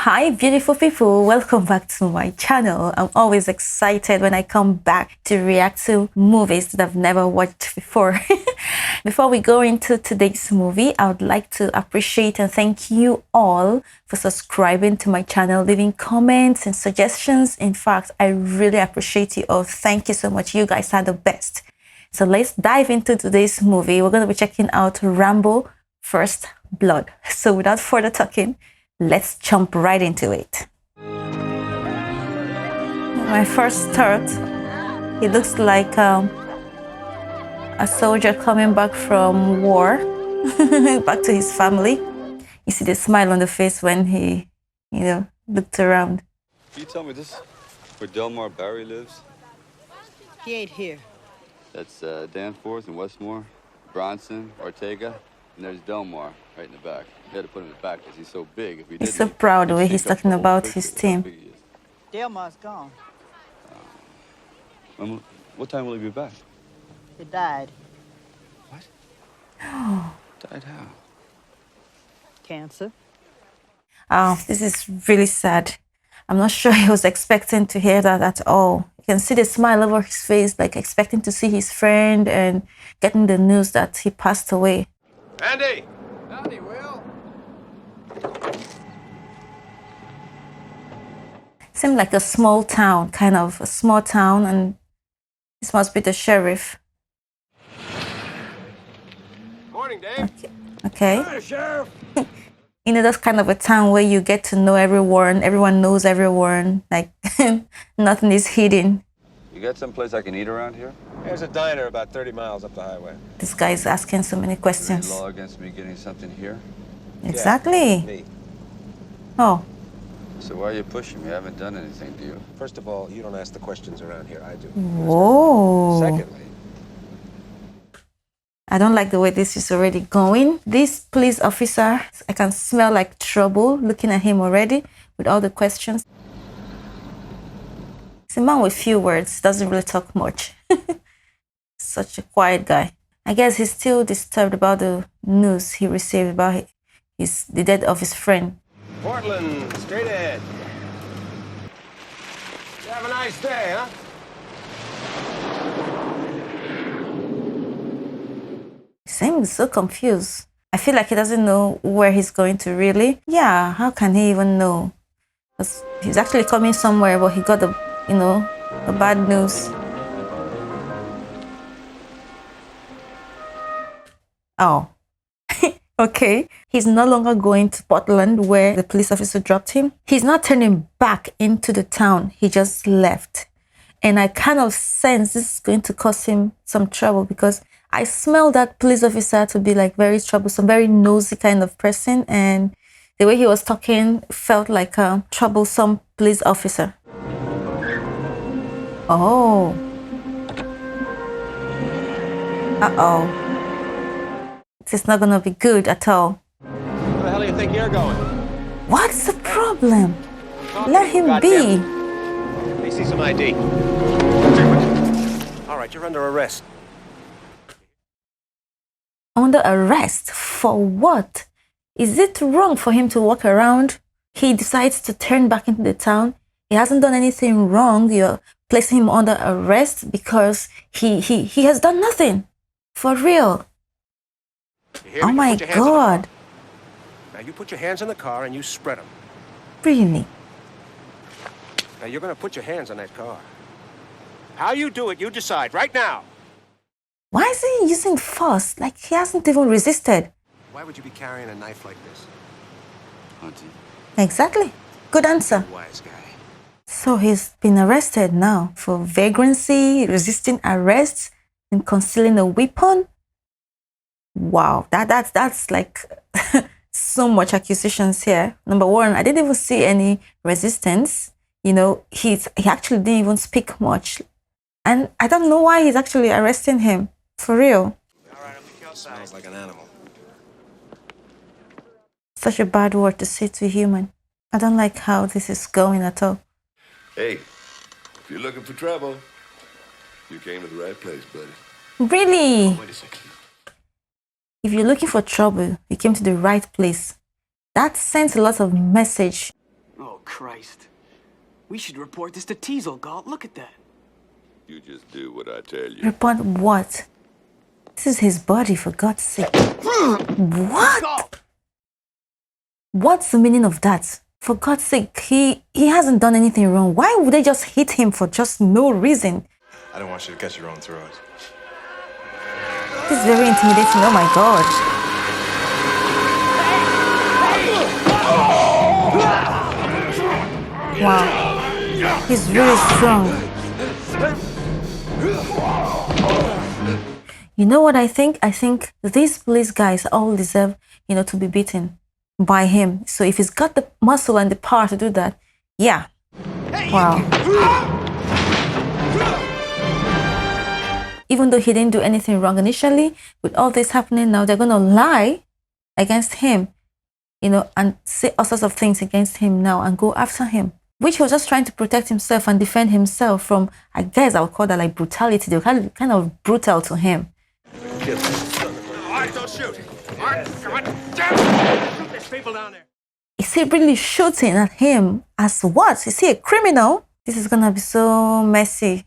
Hi beautiful people, welcome back to my channel. I'm always excited when I come back to react to movies that I've never watched before. Before we go into today's movie, I would like to appreciate and thank you all for subscribing to my channel, leaving comments and suggestions. In fact, I really appreciate you all. Thank you so much. You guys are the best. So let's dive into today's movie. We're going to be checking out Rambo First Blood. So without further talking, let's jump right into it. My first thought, he looks like a soldier coming back from war, back to his family. You see the smile on the face when he, looked around. Can you tell me this where Delmar Barry lives? He ain't here. That's Danforth and Westmore, Bronson, Ortega, and there's Delmar right in the back. You had to put him in the back because he's so big. If we He's so proud the way he's talking about his team. Delmar's gone. What time will he be back? He died. What? Died how? Cancer. Oh, this is really sad. I'm not sure he was expecting to hear that at all. You can see the smile over his face, like expecting to see his friend and getting the news that he passed away. Andy! Howdy, Will. Seemed like a small town, kind of a small town, and this must be the sheriff. Morning, Dave. Okay. Hi, Sheriff. You know, that's kind of a town where you get to know everyone knows everyone, like nothing is hidden. You got someplace I can eat around here? There's a diner about 30 miles up the highway. This guy is asking so many Is there questions. any law against me getting something here? Exactly. Yeah, me. Oh, So why are you pushing me? I haven't done anything to you. First of all, you don't ask the questions around here. I do. whoa. Secondly, I don't like the way this is already going. This police officer, I can smell like trouble looking at him already with all the questions. He's a man with few words, doesn't really talk much. Such a quiet guy. I guess he's still disturbed about the news he received about the death of his friend. Portland, straight ahead. You have a nice day, huh? He seems so confused. I feel like he doesn't know where he's going to really. Yeah, how can he even know? Because he's actually coming somewhere, but he got the bad news. Oh, okay. He's no longer going to Portland where the police officer dropped him. He's not turning back into the town. He just left. And I kind of sense this is going to cause him some trouble because I smell that police officer to be like very troublesome, very nosy kind of person. And the way he was talking felt like a troublesome police officer. Oh. Uh-oh. It's not gonna be good at all. Where the hell do you think you're going? What's the problem? Let him be. Let me see some ID. All right, you're under arrest. Under arrest? For what? Is it wrong for him to walk around? He decides to turn back into the town. He hasn't done anything wrong. You're placing him under arrest because he has done nothing. For real. Oh my God. Now you put your hands in the car and you spread them. Really? Now you're going to put your hands on that car. How you do it, you decide right now. Why is he using force? Like he hasn't even resisted. Why would you be carrying a knife like this? Hunting. Exactly. Good answer. Wise guy. So he's been arrested now for vagrancy, resisting arrest, and concealing a weapon. Wow, that's like so much accusations here. Number one, I didn't even see any resistance. He actually didn't even speak much, and I don't know why he's actually arresting him. For real. All right, I'm the outside. Sounds like an animal. Such a bad word to say to a human. I don't like how this is going at all. Hey, if you're looking for trouble, you came to the right place, buddy. Really? Wait a second. If you're looking for trouble, you came to the right place. That sends a lot of message. Christ. We should report this to Teasel, Galt. Look at that. You just do what I tell you. Report what? This is his body, for God's sake. What? Galt! What's the meaning of that? For God's sake, he hasn't done anything wrong. Why would they just hit him for just no reason? I don't want you to cut your own throat. This is very intimidating. Oh my God. Wow. He's really strong. You know what I think? I think these police guys all deserve, to be beaten by him. So if he's got the muscle and the power to do that, yeah. Wow. Even though he didn't do anything wrong initially, with all this happening now, they're going to lie against him, and say all sorts of things against him now and go after him, which he was just trying to protect himself and defend himself from, I guess I would call that like brutality. They were kind of brutal to him. All right, don't shoot. All right, come on. Shoot, there's people down there. Is he really shooting at him as what? Is he a criminal? This is going to be so messy.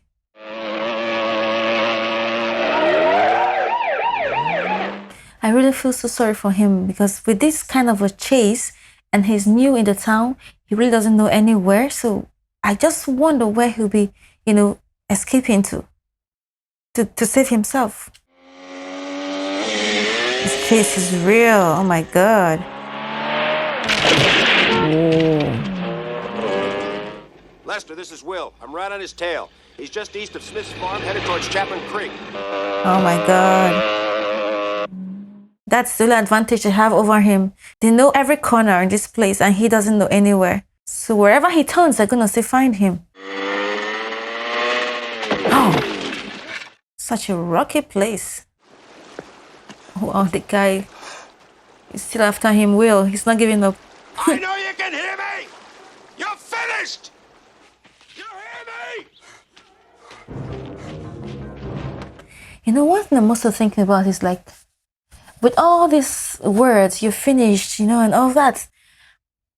I really feel so sorry for him because with this kind of a chase and he's new in the town, he really doesn't know anywhere. So I just wonder where he'll be, escaping to save himself. This chase is real. Oh my God. Whoa. Lester, this is Will. I'm right on his tail. He's just east of Smith's farm, headed towards Chapman Creek. Oh my God. That's the only advantage they have over him. They know every corner in this place and he doesn't know anywhere. So wherever he turns, they're going to say, find him. Oh, such a rocky place. Wow, the guy is still after him, Will. He's not giving up. I know you can hear me! You're finished! You hear me? One thing I'm also thinking about is like, with all these words, you're finished, and all that,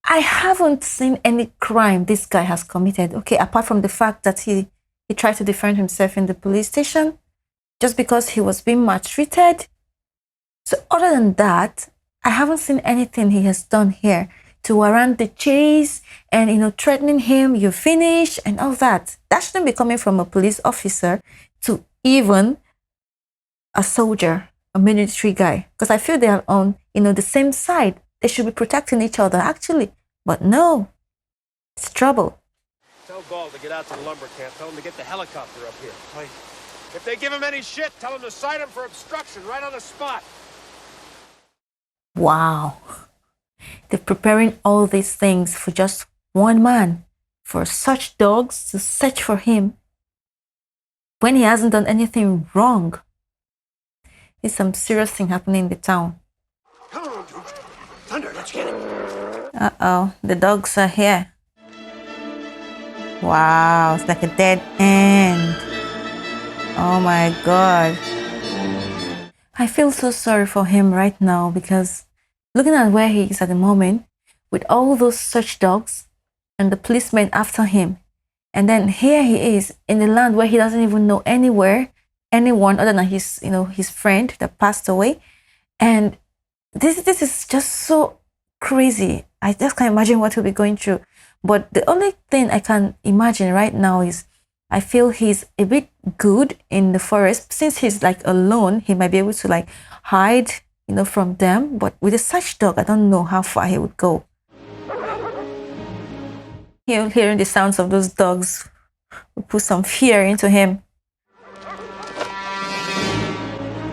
I haven't seen any crime this guy has committed. Okay, apart from the fact that he tried to defend himself in the police station just because he was being maltreated. So other than that, I haven't seen anything he has done here to warrant the chase and, threatening him, you're finished and all that. That shouldn't be coming from a police officer to even a soldier, a military guy, because I feel they are on, the same side. They should be protecting each other, actually. But no, it's trouble. Tell Gall to get out to the lumber camp. Tell him to get the helicopter up here. If they give him any shit, tell him to cite him for obstruction right on the spot. Wow. They're preparing all these things for just one man, for such dogs to search for him when he hasn't done anything wrong. There's some serious thing happening in the town. Come on, Duke. Thunder, let's get him. Uh-oh, the dogs are here. Wow, it's like a dead end. Oh my God. I feel so sorry for him right now because looking at where he is at the moment, with all those search dogs and the policemen after him, and then here he is in the land where he doesn't even know anyone other than his friend that passed away. And this is just so crazy. I just can't imagine what he'll be going through. But the only thing I can imagine right now is I feel he's a bit good in the forest. Since he's like alone, he might be able to like hide, from them. But with a search dog, I don't know how far he would go. Hearing the sounds of those dogs will put some fear into him.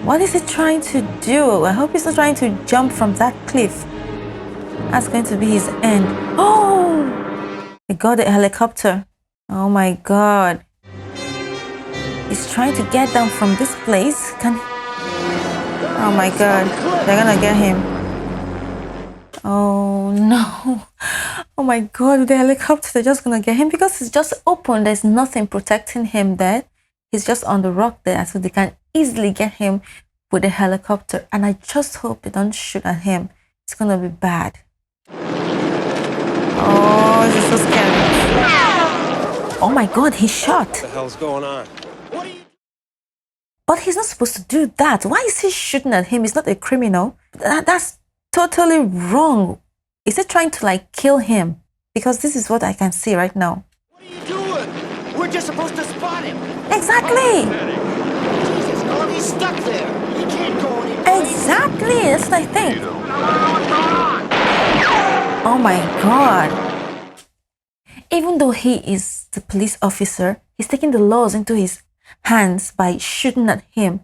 What is he trying to do? I hope he's not trying to jump from that cliff. That's going to be his end. Oh! He got a helicopter. Oh my God. He's trying to get down from this place. Oh my God. They're gonna get him. Oh no. Oh my God. With the helicopter, they're just gonna get him because it's just open. There's nothing protecting him there. He's just on the rock there, so they can easily get him with a helicopter. And I just hope they don't shoot at him. It's gonna be bad. Oh, this is so Oh my God, he shot. What the hell's going on? But he's not supposed to do that. Why is he shooting at him? He's not a criminal. That's totally wrong. Is he trying to like kill him? Because this is what I can see right now. What are you doing? We're just supposed to spot him. Exactly. Jesus, God, he's stuck there. He can't go anywhere. Exactly. That's what I think. Oh my God. Even though he is the police officer, he's taking the laws into his hands by shooting at him,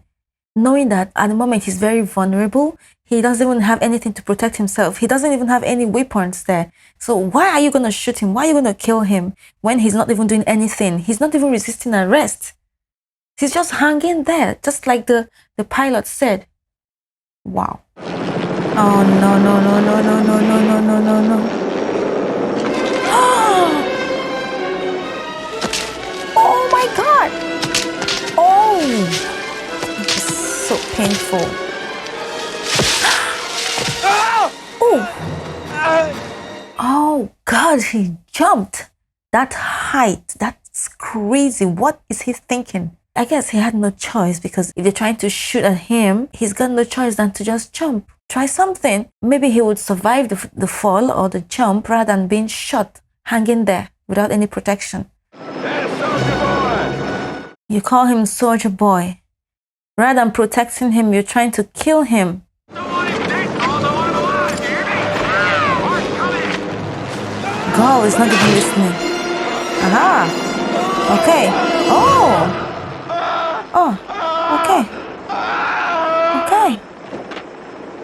knowing that at the moment he's very vulnerable. He doesn't even have anything to protect himself. He doesn't even have any weapons there. So why are you going to shoot him? Why are you going to kill him when he's not even doing anything? He's not even resisting arrest. He's just hanging there, just like the pilot said. Wow. Oh, no, no, no, no, no, no, no, no, no, no, no. Oh my God. Oh, it's so painful. Oh God, he jumped. That height, that's crazy. What is he thinking? I guess he had no choice, because if they're trying to shoot at him, he's got no choice than to just jump. Try something. Maybe he would survive the fall or the jump rather than being shot, hanging there without any protection. You call him Soldier Boy. Rather than protecting him, you're trying to kill him. Girl is not even listening. Aha. Okay. Oh. Oh. Okay. Okay.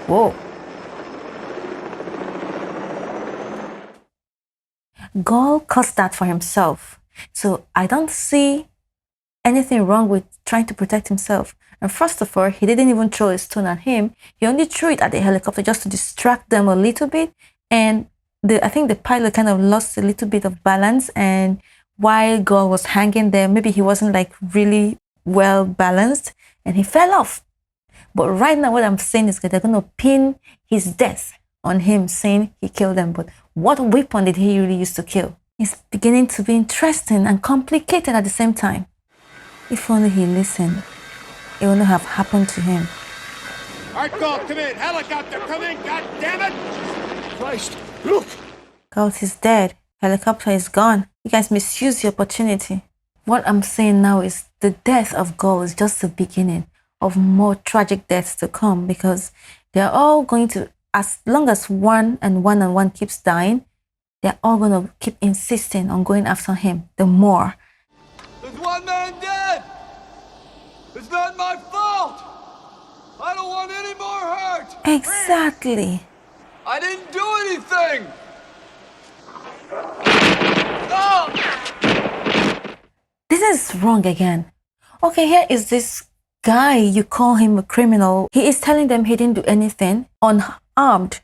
Whoa. Gaul caused that for himself. So I don't see anything wrong with trying to protect himself. And first of all, he didn't even throw a stone at him. He only threw it at the helicopter just to distract them a little bit. And I think the pilot kind of lost a little bit of balance. And while Gaul was hanging there, maybe he wasn't like really well balanced and he fell off. But right now, what I'm saying is that they're going to pin his death on him, saying he killed them. But what weapon did he really use to kill? It's beginning to be interesting and complicated at the same time. If only he listened, it wouldn't have happened to him. Art Gall, come in. Helicopter, come in. God damn it! Christ, look. Galt is dead. Helicopter is gone. You guys misuse the opportunity. What I'm saying now is the death of Galt is just the beginning of more tragic deaths to come, because they're all going to, as long as one and one keeps dying, they're all going to keep insisting on going after him the more. There's one man dead! It's not my fault! I don't want any more hurt! Exactly. I didn't do anything! Oh! This is wrong again. Okay, here is this guy, you call him a criminal. He is telling them he didn't do anything, unarmed,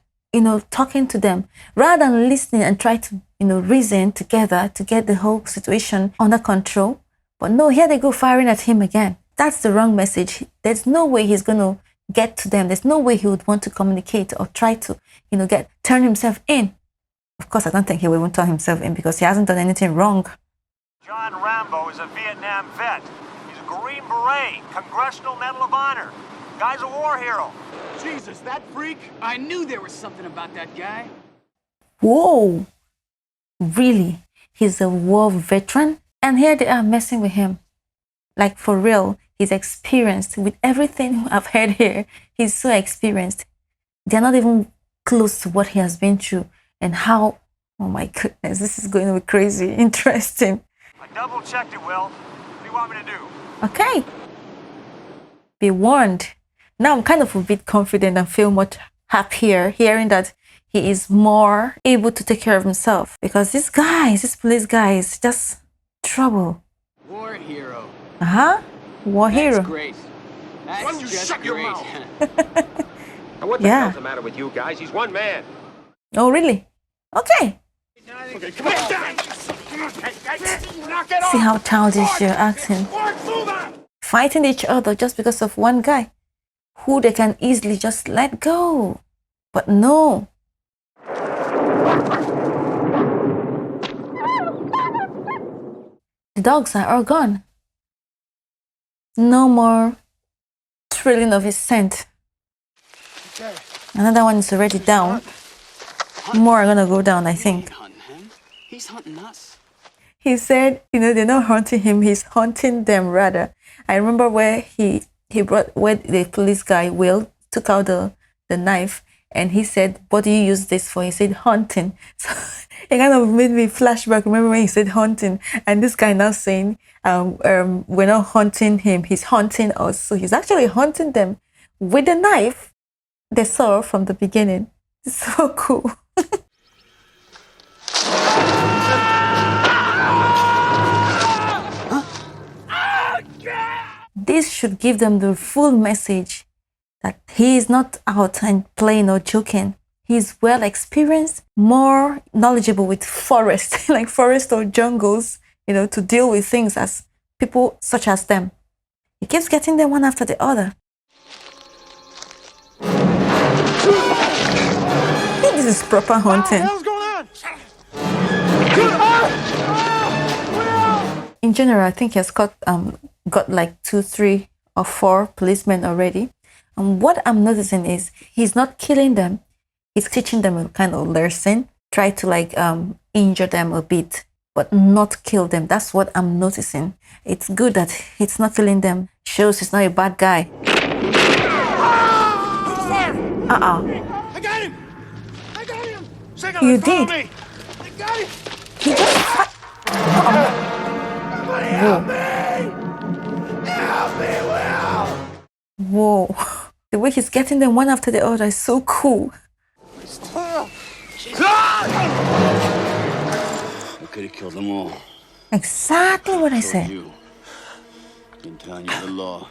talking to them, rather than listening and try to, reason together to get the whole situation under control. But no, here they go firing at him again. That's the wrong message. There's no way he's going to get to them. There's no way he would want to communicate or try to, turn himself in. Of course, I don't think he will turn himself in because he hasn't done anything wrong. John Rambo is a Vietnam vet. He's a Green Beret, Congressional Medal of Honor. Guy's a war hero. Jesus, that freak. I knew there was something about that guy. Whoa. Really? He's a war veteran? And here they are messing with him. Like for real, he's experienced with everything I've heard here. He's so experienced. They're not even close to what he has been through and how, oh my goodness, this is going to be crazy, interesting. I double-checked it, Will. What do you want me to do? Okay. Be warned. Now I'm kind of a bit confident and feel much happier hearing that he is more able to take care of himself, because this police guy is just trouble. War hero. War hero. That's great. That's Why don't you just shut your great. mouth? And what the Yeah. hell's the matter with you guys? He's one man. Oh, really? Okay. Okay, come on. Knock it off. See how childish you're acting. Mark, move out. Fighting each other just because of one guy who they can easily just let go. But no. dogs are all gone. No more trailing of his scent. Okay. Another one is already down. More are gonna go down, I think. Hunting him. He's hunting us. He said, they're not hunting him, he's hunting them rather. I remember where where the police guy, Will, took out the knife and he said, what do you use this for? He said, hunting. So it kind of made me flashback. Remember when he said hunting? And this guy now saying, we're not hunting him, he's hunting us. So he's actually hunting them with the knife they saw from the beginning. It's so cool. This should give them the full message that he is not out and playing or joking. He's well experienced, more knowledgeable with forest, like forest or jungles, to deal with things as people such as them. He keeps getting them one after the other. This is proper hunting. What the hell's going on? In general, I think he has got like 2, 3, or 4 policemen already. And what I'm noticing is he's not killing them. He's teaching them a kind of lesson. Try to injure them a bit, but not kill them. That's what I'm noticing. It's good that he's not killing them. Shows he's not a bad guy. I got him! I got him! Signal, You follow did. me! I got him! He just... Somebody help me! Help me, Will! Whoa. The way he's getting them one after the other is so cool. I could have killed them all. Exactly what I said. You. In telling you the law.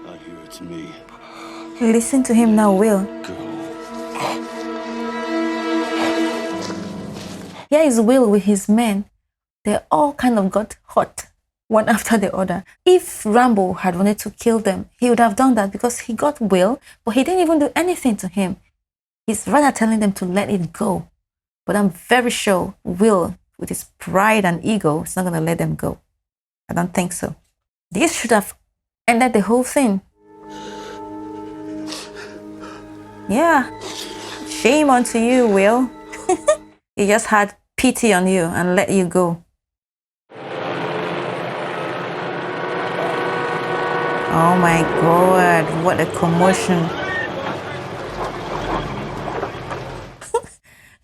Out here, it's me. Listen to him now, Will. Go. Here is Will with his men. They all kind of got hot, one after the other. If Rambo had wanted to kill them, he would have done that because he got Will, but he didn't even do anything to him. He's rather telling them to let it go. But I'm very sure Will, with his pride and ego, is not going to let them go. I don't think so. This should have ended the whole thing. Yeah. Shame onto you, Will. He just had pity on you and let you go. Oh my God, what a commotion.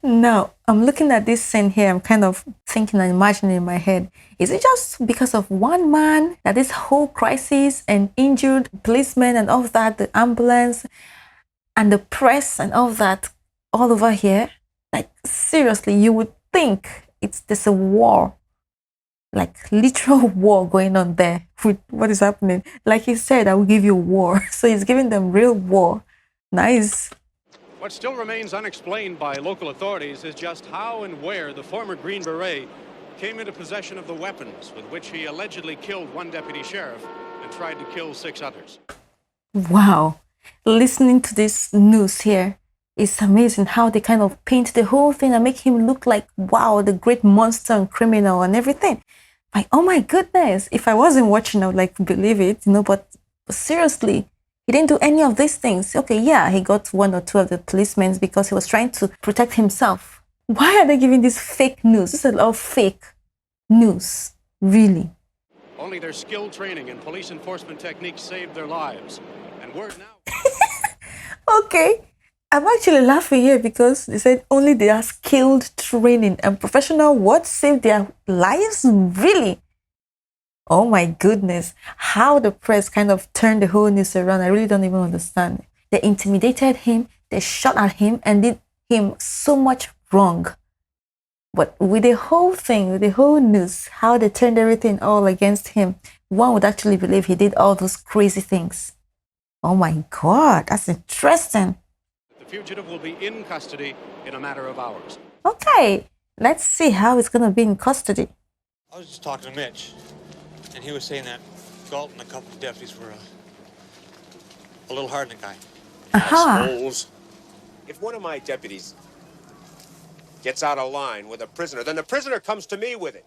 Now, I'm looking at this scene here. I'm kind of thinking and imagining in my head. Is it just because of one man that this whole crisis and injured policemen and all of that, the ambulance and the press and all of that all over here? Like, seriously, you would think there's a war, like literal war going on there with what is happening. Like he said, I will give you war. So he's giving them real war. Nice. What still remains unexplained by local authorities is just how and where the former Green Beret came into possession of the weapons with which he allegedly killed one deputy sheriff and tried to kill 6 others. Wow. Listening to this news here, it's amazing how they kind of paint the whole thing and make him look like, wow, the great monster and criminal and everything. Like, oh my goodness, if I wasn't watching, I would believe it, but seriously, he didn't do any of these things. Okay, yeah, he got 1 or 2 of the policemen because he was trying to protect himself. Why are they giving this fake news? This is a lot of fake news, really. Only their skilled training and police enforcement techniques saved their lives. And word now... Okay, I'm actually laughing here because they said only their skilled training and professional what saved their lives? Really? Oh my goodness. How the press kind of turned the whole news around, I really don't even understand. They intimidated him, they shot at him and did him so much wrong. But with the whole thing, with the whole news, how they turned everything all against him, one would actually believe he did all those crazy things. Oh my God, that's interesting. The fugitive will be in custody in a matter of hours. Okay, let's see how it's going to be in custody. I was just talking to Mitch, and he was saying that Galt and a couple of deputies were a little hard on the guy. Aha. Assholes. If one of my deputies gets out of line with a prisoner, then the prisoner comes to me with it.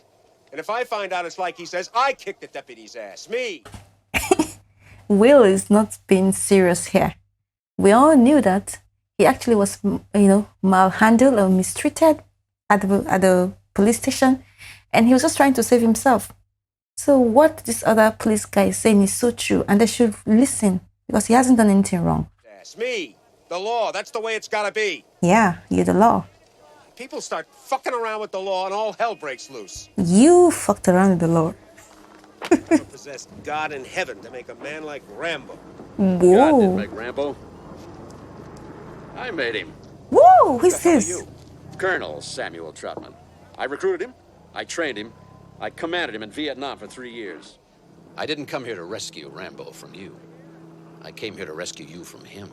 And if I find out it's like he says, I kicked the deputy's ass. Me. Will is not being serious here. We all knew that he actually was, malhandled or mistreated at the police station, and he was just trying to save himself. So what this other police guy is saying is so true, and they should listen because he hasn't done anything wrong. Ass. Me. The law. That's the way it's gotta be. Yeah, you're the law. People start fucking around with the law and all hell breaks loose. You fucked around with the law. Never possessed God in heaven to make a man like Rambo. God didn't Whoa. make Rambo. I made him. Whoa, who's Who the hell are this? you? Colonel Samuel Troutman. I recruited him. I trained him. I commanded him in Vietnam for 3 years. I didn't come here to rescue Rambo from you. I came here to rescue you from him.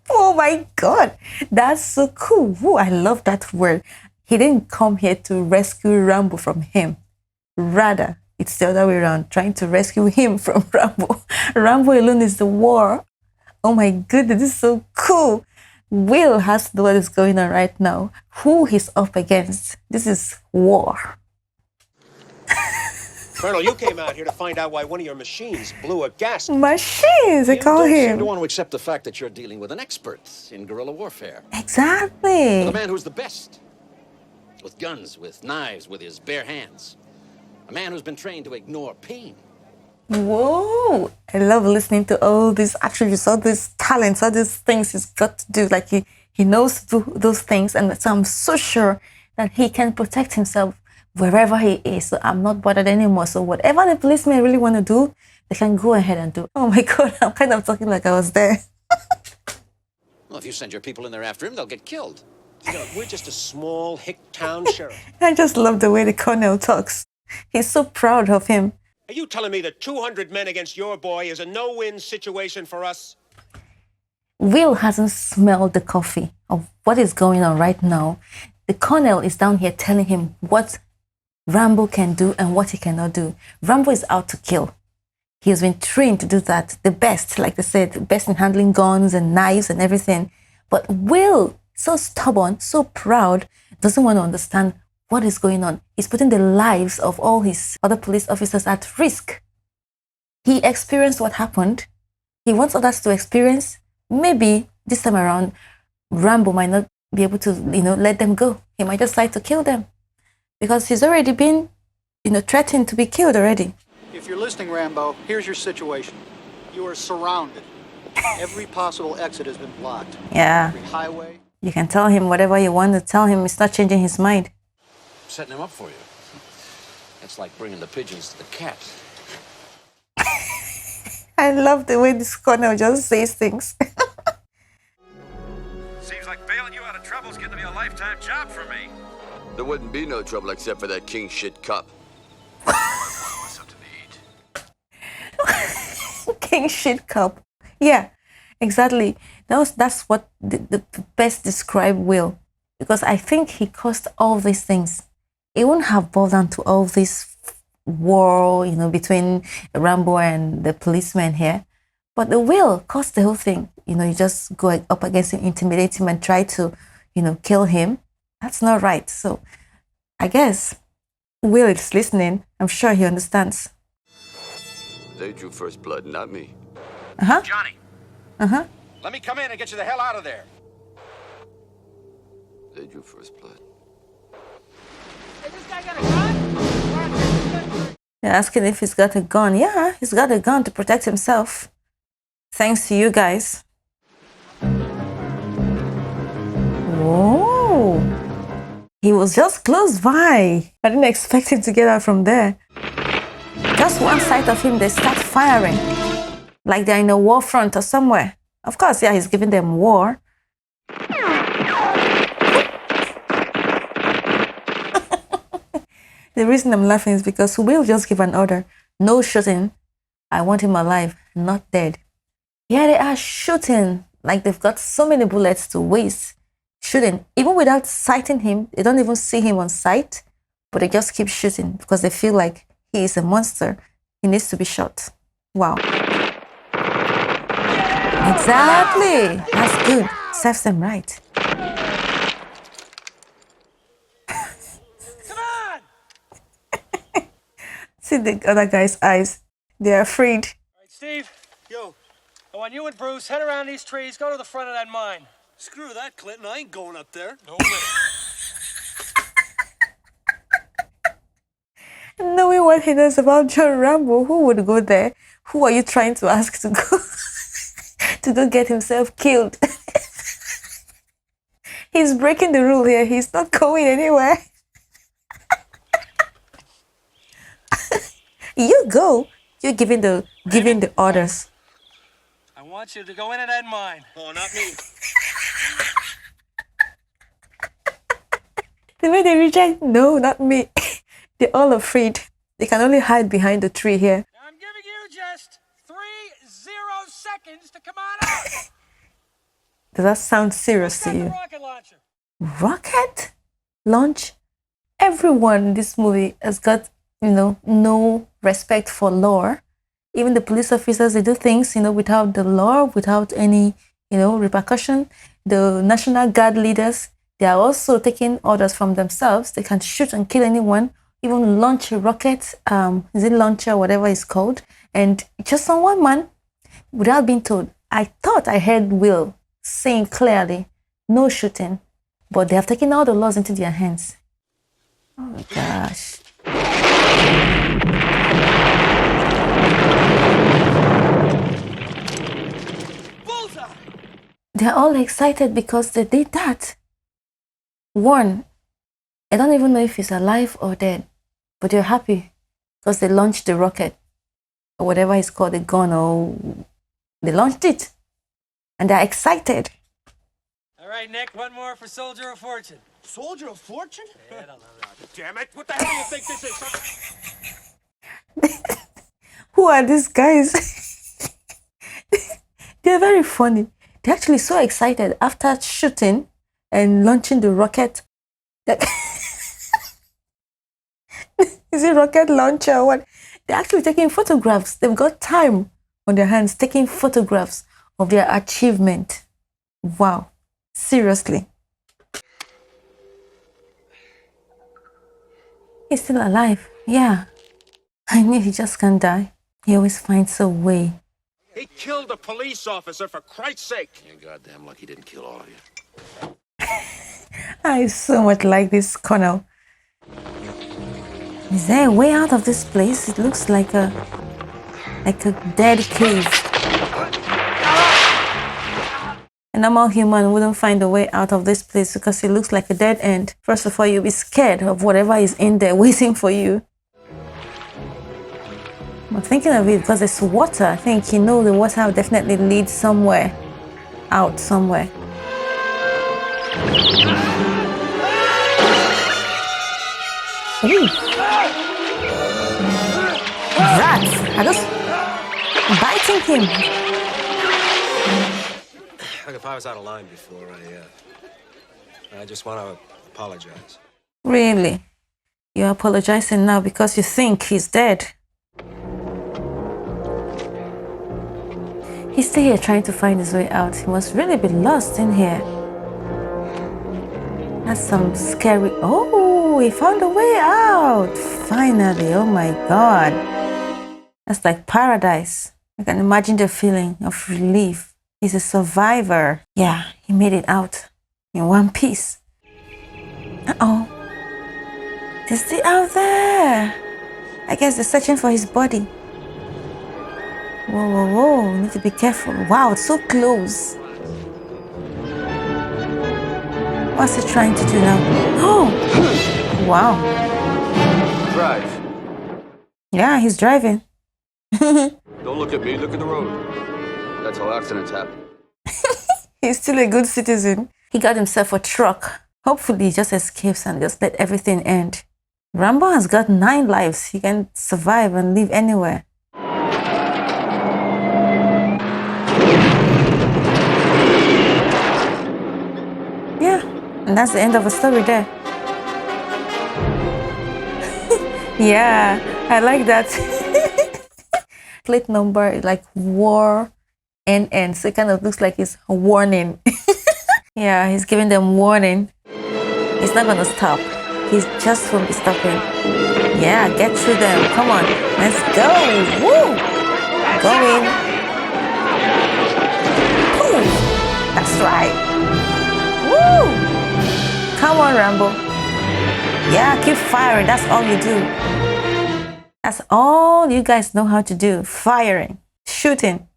Oh my God, that's so cool. Ooh, I love that word. He didn't come here to rescue Rambo from him. Rather, it's the other way around, trying to rescue him from Rambo. Rambo alone is the war. Oh my goodness, this is so cool. Will has to know what is going on right now. Who he's up against. This is war. Colonel, you came out here to find out why one of your machines blew a gas. Machines, they You call don't seem him. to want to accept the fact that you're dealing with an expert in guerrilla warfare. Exactly. With a man who's the best. With guns, with knives, with his bare hands. A man who's been trained to ignore pain. Whoa, I love listening to all these attributes, all these talents, all these things he's got to do. Like he knows to do those things, and so I'm so sure that he can protect himself wherever he is. So I'm not bothered anymore. So whatever the policemen really want to do, they can go ahead and do. Oh my God, I'm kind of talking like I was there. Well, if you send your people in there after him, they'll get killed. You know, we're just a small hick town sheriff. I just love the way the colonel talks. He's so proud of him. Are you telling me that 200 men against your boy is a no-win situation for us? Will hasn't smelled the coffee of what is going on right now. The colonel is down here telling him what Rambo can do and what he cannot do. Rambo is out to kill. He has been trained to do that. The best, like they said, the best in handling guns and knives and everything. But Will, so stubborn, so proud, doesn't want to understand what is going on. He's putting the lives of all his other police officers at risk. He experienced what happened. He wants others to experience. Maybe this time around, Rambo might not be able to, let them go. He might just like to kill them because he's already been, threatened to be killed already. If you're listening, Rambo, here's your situation. You are surrounded. Every possible exit has been blocked. Yeah. Every highway. You can tell him whatever you want to tell him. It's not changing his mind. Setting him up for you. It's like bringing the pigeons to the cat. I love the way this colonel just says things. Seems like bailing you out of trouble's getting to be a lifetime job for me. There wouldn't be no trouble except for that king shit cup. Something to eat. King shit cup. Yeah, exactly. That's what the best describe Will. Because I think he caused all these things. It wouldn't have boiled down to all this war, between Rambo and the policeman here. But the Will caused the whole thing. You just go up against him, intimidate him, and try to, kill him. That's not right. So I guess Will is listening. I'm sure he understands. They drew first blood, not me. Uh-huh. Johnny, Uh-huh. let me come in and get you the hell out of there. They drew first blood. They're asking if he's got a gun. Yeah, he's got a gun to protect himself. Thanks to you guys. Whoa. He was just close by. I didn't expect him to get out from there. Just one sight of him, they start firing. Like they're in a war front or somewhere. Of course, yeah, he's giving them war. The reason I'm laughing is because Will just give an order. No shooting. I want him alive, not dead. Yeah, they are shooting. Like they've got so many bullets to waste. Shooting. Even without sighting him, they don't even see him on sight. But they just keep shooting because they feel like he is a monster. He needs to be shot. Wow. Exactly. That's good. Serves them right. see the other guy's eyes. They're afraid. All right, Steve. Yo. I want you and Bruce, head around these trees, go to the front of that mine. Screw that, Clinton. I ain't going up there. No way. Knowing what he knows about John Rambo, who would go there? Who are you trying to ask to go to go get himself killed? He's breaking the rule here. He's not going anywhere. You go. You're giving the orders. I want you to go into that mine. Oh, not me. The way they reject, no, not me. They're all afraid. They can only hide behind the tree here. I'm giving you just 30 seconds to come on out. Does that sound serious to you? Rocket launcher. Rocket launch? Everyone in this movie has got, no respect for law. Even the police officers, they do things, without the law, without any, repercussion. The National Guard leaders, they are also taking orders from themselves. They can shoot and kill anyone, even launch a rocket, is it launcher, whatever it's called, and just on one man, without being told. I thought I heard Will saying clearly, no shooting, but they have taken all the laws into their hands. Oh my gosh. Bullseye! They're all excited because they did that. One, I don't even know if he's alive or dead, but they're happy because they launched the rocket or whatever it's called, the gun, or they launched it and they're excited. All right, Nick, one more for Soldier of Fortune. Soldier of Fortune? Yeah, I don't know. Damn it! What the hell do you think this is? Who are these guys? They're very funny. They're actually so excited after shooting and launching the rocket. Is it rocket launcher or what? They're actually taking photographs. They've got time on their hands taking photographs of their achievement. Wow. Seriously. He's still alive. Yeah. I knew he just can't die. He always finds a way. He killed a police officer, for Christ's sake. You're goddamn lucky he didn't kill all of you. I so much like this Colonel. Is there a way out of this place? It looks like a dead cave. A normal human wouldn't find a way out of this place because it looks like a dead end. First of all, you'll be scared of whatever is in there waiting for you. I'm thinking of it because it's water. I think the water will definitely lead somewhere. Out somewhere. Ooh. Rats! Are those biting him? Look, if I was out of line before, I just want to apologize. Really? You're apologizing now because you think he's dead? He's still here trying to find his way out. He must really be lost in here. That's some scary... Oh, he found a way out! Finally, oh my God. That's like paradise. I can imagine the feeling of relief. He's a survivor. Yeah, he made it out in one piece. Uh-oh. He's still out there. I guess they're searching for his body. Whoa, whoa, whoa. We need to be careful. Wow, it's so close. What's he trying to do now? Oh! Wow. Drive. Yeah, he's driving. Don't look at me, look at the road. That's how accidents happen. He's still a good citizen. He got himself a truck. Hopefully he just escapes and just let everything end. Rambo has got 9 lives. He can survive and live anywhere. Yeah, and that's the end of the story there. Yeah, I like that. Plate number is like war NN, so it kind of looks like it's a warning. Yeah, he's giving them warning. He's not gonna stop. He just won't be stopping. Yeah, get through them. Come on, let's go. Woo! Go in. Ooh, that's right. Woo! Come on, Rambo. Yeah, keep firing. That's all you do. That's all you guys know how to do. Firing, shooting.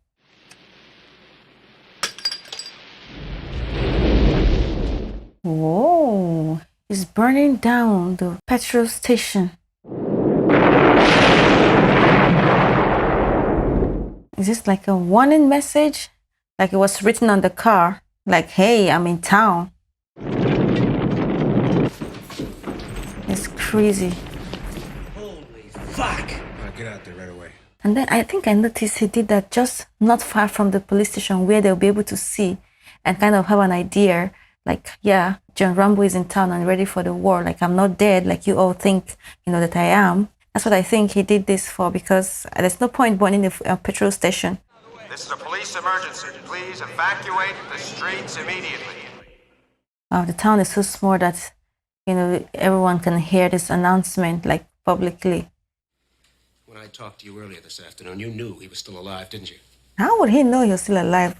Whoa, it's burning down the petrol station. Is this like a warning message? Like it was written on the car? Like, hey, I'm in town. It's crazy. Holy fuck! Get out there right away. And then I think I noticed he did that just not far from the police station where they'll be able to see and kind of have an idea. Like, yeah, John Rambo is in town and ready for the war. Like, I'm not dead like you all think, that I am. That's what I think he did this for, because there's no point burning a petrol station. This is a police emergency. Please evacuate the streets immediately. The town is so small that, everyone can hear this announcement, like, publicly. When I talked to you earlier this afternoon, you knew he was still alive, didn't you? How would he know he was still alive?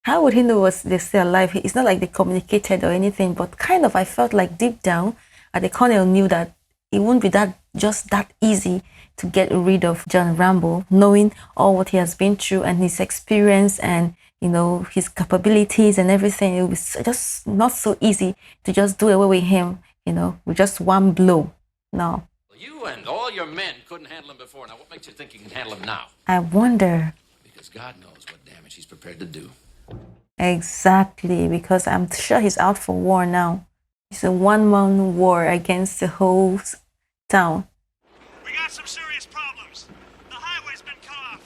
How would he know they're still alive? It's not like they communicated or anything, but kind of I felt like deep down, the colonel knew that it wouldn't be just that easy to get rid of John Rambo, knowing all what he has been through and his experience and, his capabilities and everything. It was just not so easy to just do away with him, with just one blow. No. You and all your men couldn't handle him before. Now, what makes you think you can handle him now? I wonder. Because God knows what damage he's prepared to do. Exactly, because I'm sure he's out for war now. It's a one-man war against the whole town. We got some serious problems. The highway's been cut off.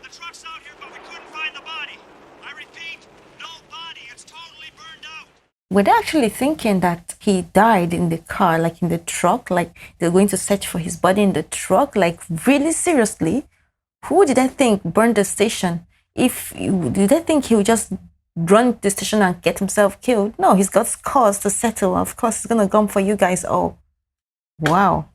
The truck's out here, but we couldn't find the body. I repeat, no body. It's totally burned out. Were they actually thinking that he died in the car, like in the truck? Like they're going to search for his body in the truck? Like really seriously? Who did I think burned the station? Did I think he would just run to the station and get himself killed? No, he's got cause to settle. Of course, he's gonna come for you guys all. Wow.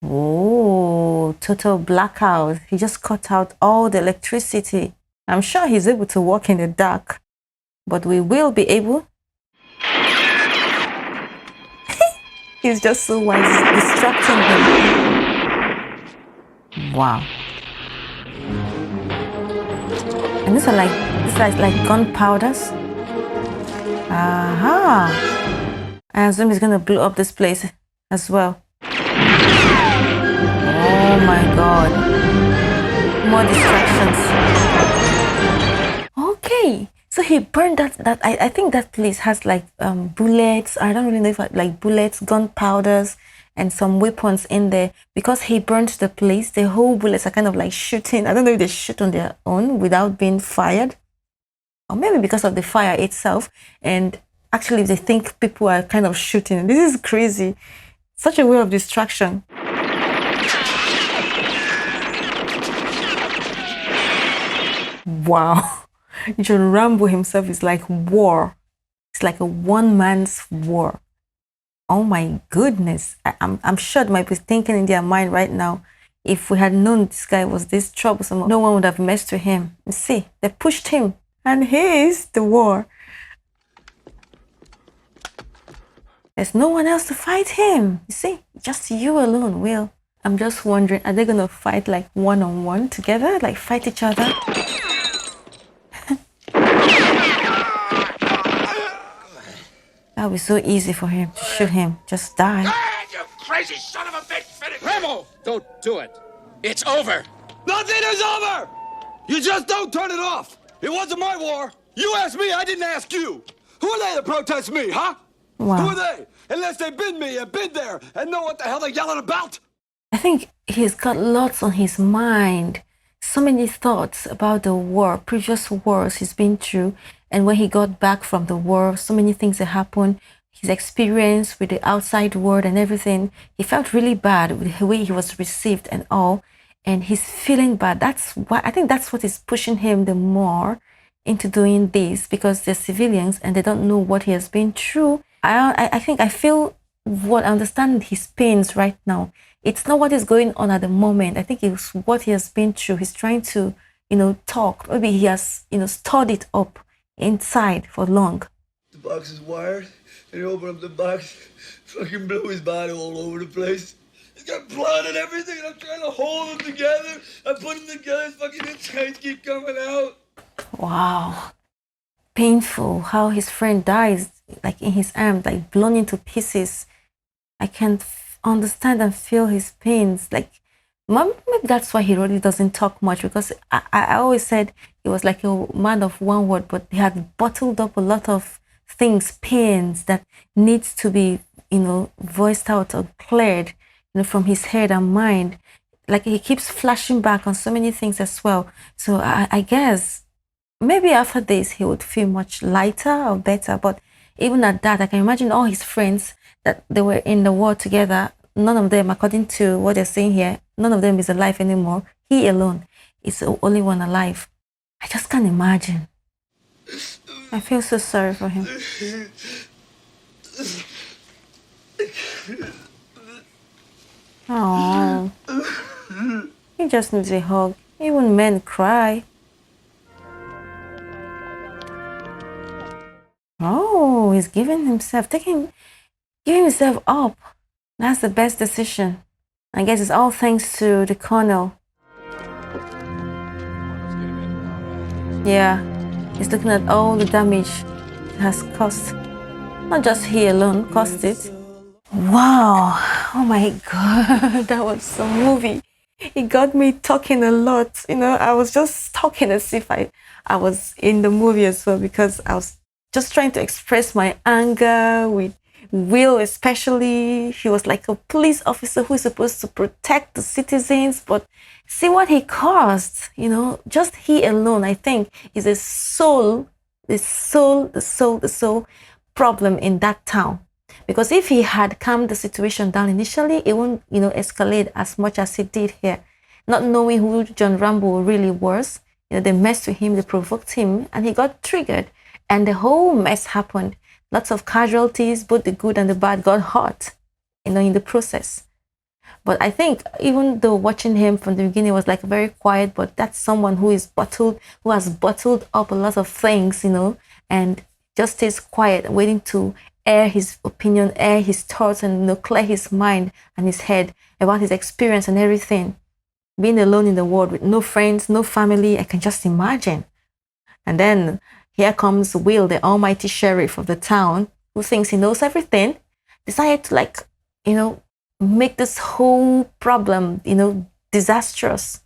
Oh, total blackout. He just cut out all the electricity. I'm sure he's able to walk in the dark, but we will be able. He's just so wise, distracting him. Wow. And these are like gunpowders. Aha. I assume he's gonna blow up this place as well. Oh my god. More distractions. Okay. So he burned that I think that place has like bullets. I don't really know if like bullets, gunpowders, and some weapons in there. Because he burned the place, the whole bullets are kind of like shooting. I don't know if they shoot on their own without being fired. Or maybe because of the fire itself. And actually they think people are kind of shooting. This is crazy. Such a way of distraction. Wow. John Rambo himself is like war. It's like a one-man's war. Oh my goodness. I'm sure they might be thinking in their mind right now, if we had known this guy was this troublesome, no one would have messed with him. You see, they pushed him. And here's the war. There's no one else to fight him. You see, just you alone, Will. I'm just wondering, are they going to fight like one-on-one together? Like fight each other? That would be so easy for him to shoot him. Just die. You crazy son of a bitch! Finish Rambo! Don't do it. It's over. Nothing is over! You just don't turn it off! It wasn't my war! You asked me, I didn't ask you! Who are they to protest me, huh? Wow. Who are they? Unless they've been me and been there and know what the hell they're yelling about? I think he's got lots on his mind. So many thoughts about the war, previous wars he's been through. And when he got back from the war, so many things that happened. His experience with the outside world and everything. He felt really bad with the way he was received and all. And he's feeling bad. That's why I think that's what is pushing him the more into doing this because they're civilians and they don't know what he has been through. I think I feel what I understand his pains right now. It's not what is going on at the moment. I think it's what he has been through. He's trying to, talk. Maybe he has, stored it up inside for long. The box is wired, and you open up the box, fucking blew his body all over the place. He's got blood and everything, and I'm trying to hold him together. I put him together, his fucking insides keep coming out. Wow. Painful how his friend dies, like in his arms, like blown into pieces. I can understand and feel his pains. Like, maybe that's why he really doesn't talk much, because I always said he was like a man of one word, but he had bottled up a lot of things, pains that needs to be, voiced out or cleared, from his head and mind. Like, he keeps flashing back on so many things as well. So I guess maybe after this he would feel much lighter or better. But even at that, I can imagine all his friends that they were in the war together. None of them, according to what they're saying here, none of them is alive anymore. He alone is the only one alive. I just can't imagine. I feel so sorry for him. Oh, he just needs a hug. Even men cry. Oh, he's giving himself up. That's the best decision. I guess it's all thanks to the colonel. Yeah, he's looking at all the damage it has caused. Not just he alone caused it. Wow, oh my God, that was a movie. It got me talking a lot. I was just talking as if I was in the movie as well, because I was just trying to express my anger with Will, especially. He was like a police officer who is supposed to protect the citizens, but see what he caused. Just he alone, I think, is the sole problem in that town. Because if he had calmed the situation down initially, it wouldn't, escalate as much as it did here. Not knowing who John Rambo really was, they messed with him, they provoked him, and he got triggered. And the whole mess happened. Lots of casualties, both the good and the bad got hurt, in the process. But I think even though watching him from the beginning was like very quiet, but that's someone who has bottled up a lot of things, and just stays quiet, waiting to air his opinion, air his thoughts, and clear his mind and his head about his experience and everything. Being alone in the world with no friends, no family, I can just imagine. And then here comes Will, the almighty sheriff of the town, who thinks he knows everything, decided to make this whole problem, disastrous.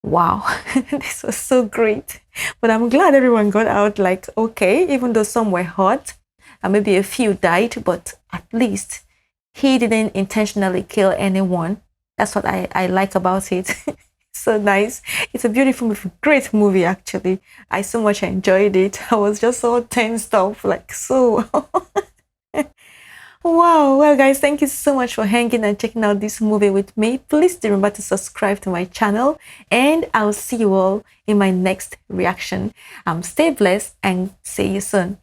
Wow, this was so great. But I'm glad everyone got out okay, even though some were hurt and maybe a few died, but at least he didn't intentionally kill anyone. That's what I like about it. So nice. It's a beautiful movie, great movie actually. I so much enjoyed it. I was just so tensed up, so wow. Well guys, thank you so much for hanging and checking out this movie with me. Please do remember to subscribe to my channel, and I'll see you all in my next reaction. Stay blessed and see you soon.